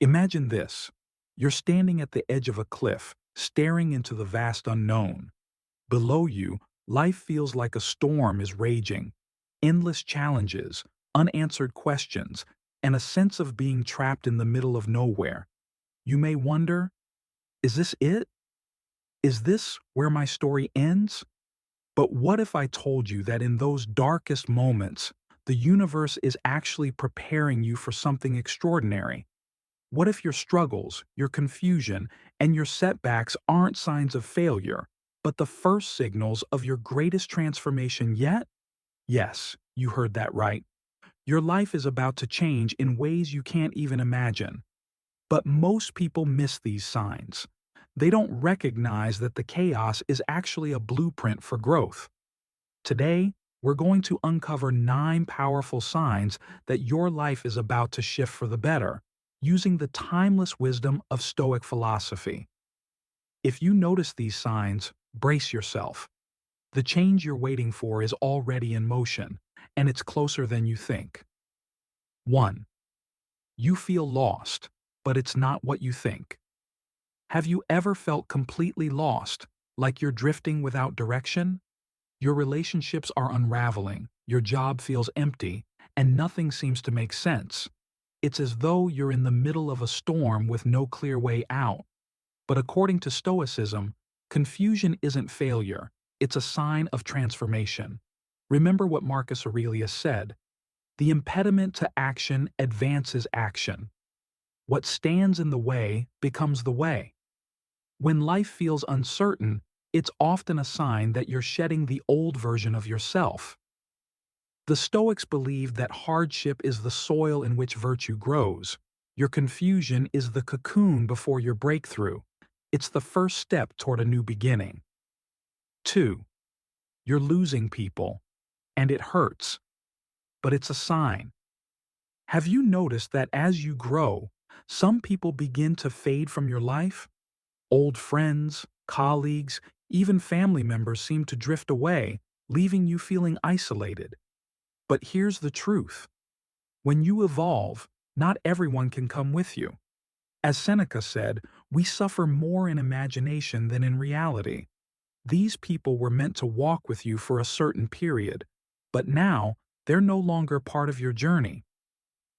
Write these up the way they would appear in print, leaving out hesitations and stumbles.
Imagine this. You're standing at the edge of a cliff, staring into the vast unknown. Below you, life feels like a storm is raging. Endless challenges, unanswered questions, and a sense of being trapped in the middle of nowhere. You may wonder, is this it? Is this where my story ends? But what if I told you that in those darkest moments, the universe is actually preparing you for something extraordinary? What if your struggles, your confusion, and your setbacks aren't signs of failure, but the first signals of your greatest transformation yet? Yes, you heard that right. Your life is about to change in ways you can't even imagine. But most people miss these signs. They don't recognize that the chaos is actually a blueprint for growth. Today, we're going to uncover 9 powerful signs that your life is about to shift for the better, using the timeless wisdom of Stoic philosophy. If you notice these signs, brace yourself. The change you're waiting for is already in motion, and it's closer than you think. 1. You feel lost, but it's not what you think. Have you ever felt completely lost, like you're drifting without direction? Your relationships are unraveling, your job feels empty, and nothing seems to make sense. It's as though you're in the middle of a storm with no clear way out. But according to Stoicism, confusion isn't failure, it's a sign of transformation. Remember what Marcus Aurelius said: the impediment to action advances action. What stands in the way becomes the way. When life feels uncertain, it's often a sign that you're shedding the old version of yourself. The Stoics believed that hardship is the soil in which virtue grows. Your confusion is the cocoon before your breakthrough. It's the first step toward a new beginning. 2. You're losing people, and it hurts, but it's a sign. Have you noticed that as you grow, some people begin to fade from your life? Old friends, colleagues, even family members seem to drift away, leaving you feeling isolated. But here's the truth. When you evolve, not everyone can come with you. As Seneca said, we suffer more in imagination than in reality. These people were meant to walk with you for a certain period, but now they're no longer part of your journey.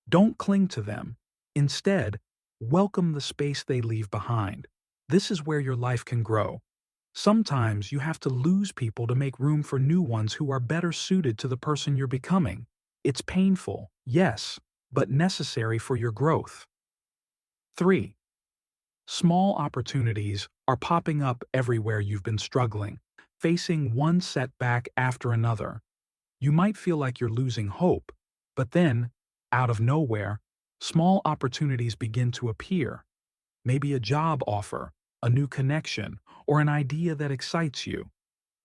Don't cling to them. Instead, welcome the space they leave behind. This is where your life can grow. Sometimes you have to lose people to make room for new ones who are better suited to the person you're becoming. It's painful, yes, but necessary for your growth. 3. Small opportunities are popping up everywhere you've been struggling, facing one setback after another. You might feel like you're losing hope, but then, out of nowhere, small opportunities begin to appear. Maybe a job offer, a new connection, or an idea that excites you.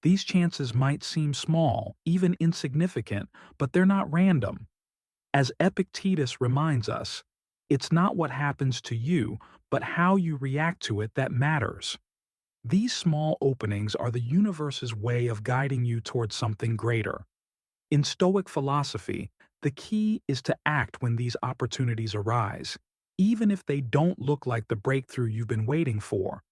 These chances might seem small, even insignificant, but they're not random. As Epictetus reminds us, it's not what happens to you, but how you react to it that matters. These small openings are the universe's way of guiding you towards something greater. In Stoic philosophy, the key is to act when these opportunities arise, even if they don't look like the breakthrough you've been waiting for.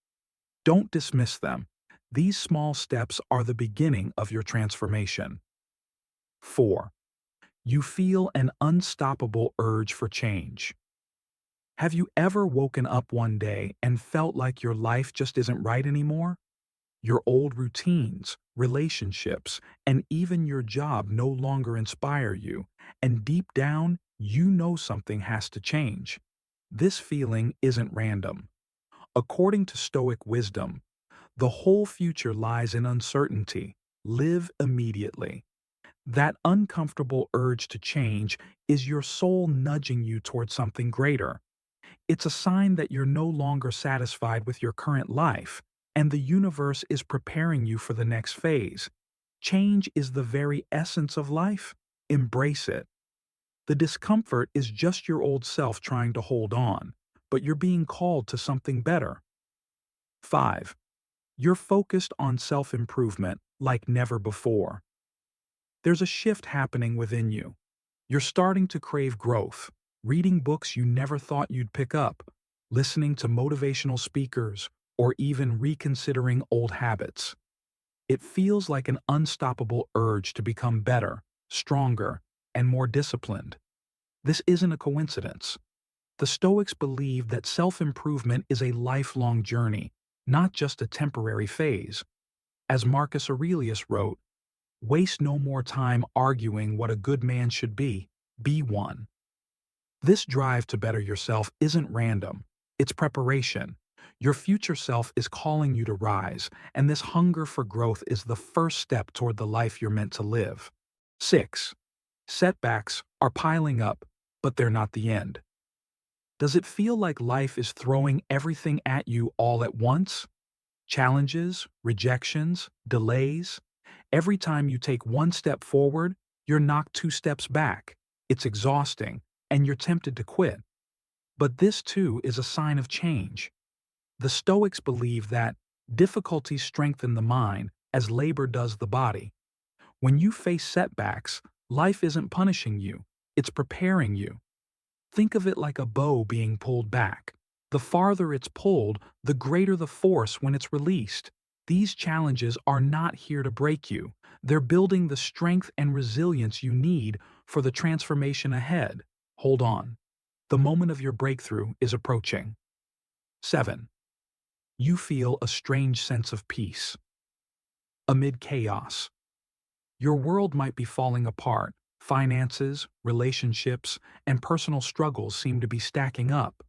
Don't dismiss them. These small steps are the beginning of your transformation. 4. You feel an unstoppable urge for change. Have you ever woken up one day and felt like your life just isn't right anymore? Your old routines, relationships, and even your job no longer inspire you, and deep down, you know something has to change. This feeling isn't random. According to Stoic wisdom, the whole future lies in uncertainty. Live immediately. That uncomfortable urge to change is your soul nudging you toward something greater. It's a sign that you're no longer satisfied with your current life, and the universe is preparing you for the next phase. Change is the very essence of life. Embrace it. The discomfort is just your old self trying to hold on, but you're being called to something better. 5. You're focused on self-improvement like never before. There's a shift happening within you. You're starting to crave growth, reading books you never thought you'd pick up, listening to motivational speakers, or even reconsidering old habits. It feels like an unstoppable urge to become better, stronger, and more disciplined. This isn't a coincidence. The Stoics believe that self-improvement is a lifelong journey, not just a temporary phase. As Marcus Aurelius wrote, "Waste no more time arguing what a good man should be one." This drive to better yourself isn't random, it's preparation. Your future self is calling you to rise, and this hunger for growth is the first step toward the life you're meant to live. 6. Setbacks are piling up, but they're not the end. Does it feel like life is throwing everything at you all at once? Challenges, rejections, delays? Every time you take one step forward, you're knocked two steps back. It's exhausting, and you're tempted to quit. But this too is a sign of change. The Stoics believe that difficulties strengthen the mind as labor does the body. When you face setbacks, life isn't punishing you, it's preparing you. Think of it like a bow being pulled back. The farther it's pulled, the greater the force when it's released. These challenges are not here to break you. They're building the strength and resilience you need for the transformation ahead. Hold on. The moment of your breakthrough is approaching. 7. You feel a strange sense of peace. Amid chaos, your world might be falling apart. Finances, relationships, and personal struggles seem to be stacking up.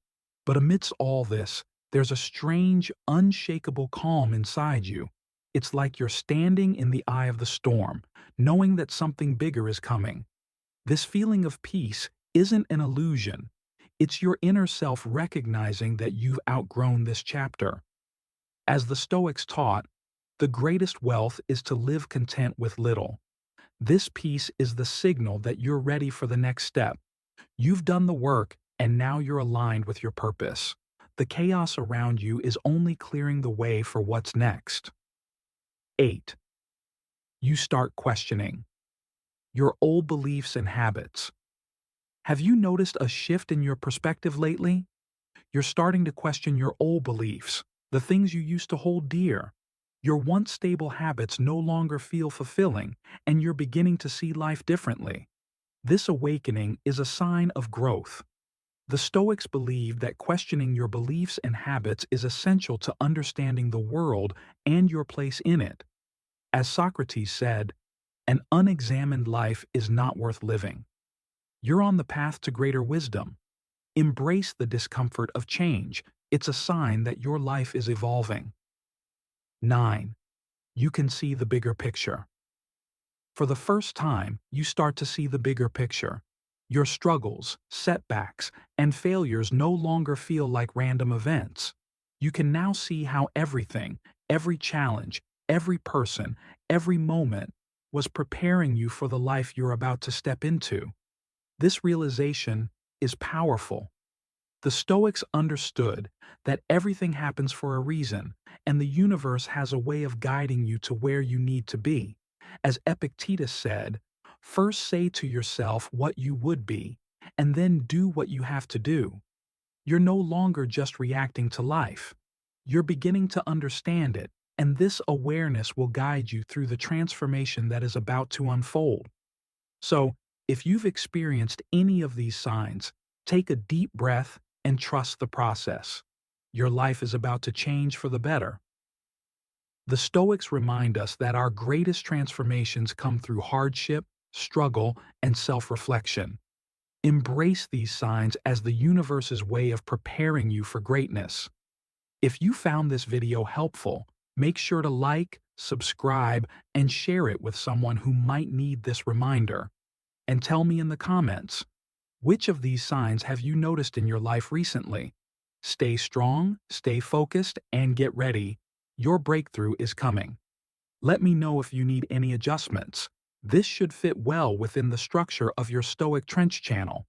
But amidst all this, there's a strange, unshakable calm inside you. It's like you're standing in the eye of the storm, knowing that something bigger is coming. This feeling of peace isn't an illusion. It's your inner self recognizing that you've outgrown this chapter. As the Stoics taught, the greatest wealth is to live content with little. This peace is the signal that you're ready for the next step. You've done the work, and now you're aligned with your purpose. The chaos around you is only clearing the way for what's next. 8. You start questioning your old beliefs and habits. Have you noticed a shift in your perspective lately? You're starting to question your old beliefs, the things you used to hold dear. Your once stable habits no longer feel fulfilling, and you're beginning to see life differently. This awakening is a sign of growth. The Stoics believe that questioning your beliefs and habits is essential to understanding the world and your place in it. As Socrates said, "An unexamined life is not worth living." You're on the path to greater wisdom. Embrace the discomfort of change. It's a sign that your life is evolving. 9. You can see the bigger picture. For the first time, you start to see the bigger picture. Your struggles, setbacks, and failures no longer feel like random events. You can now see how everything, every challenge, every person, every moment was preparing you for the life you're about to step into. This realization is powerful. The Stoics understood that everything happens for a reason, and the universe has a way of guiding you to where you need to be. As Epictetus said, "First say to yourself what you would be, and then do what you have to do." You're no longer just reacting to life. You're beginning to understand it, and this awareness will guide you through the transformation that is about to unfold. So, if you've experienced any of these signs, take a deep breath and trust the process. Your life is about to change for the better. The Stoics remind us that our greatest transformations come through hardship, struggle, and self-reflection. Embrace these signs as the universe's way of preparing you for greatness. If you found this video helpful, make sure to like, subscribe, and share it with someone who might need this reminder. And tell me in the comments, which of these signs have you noticed in your life recently? Stay strong, stay focused, and get ready. Your breakthrough is coming. Let me know if you need any adjustments. This should fit well within the structure of your Stoic Trench channel.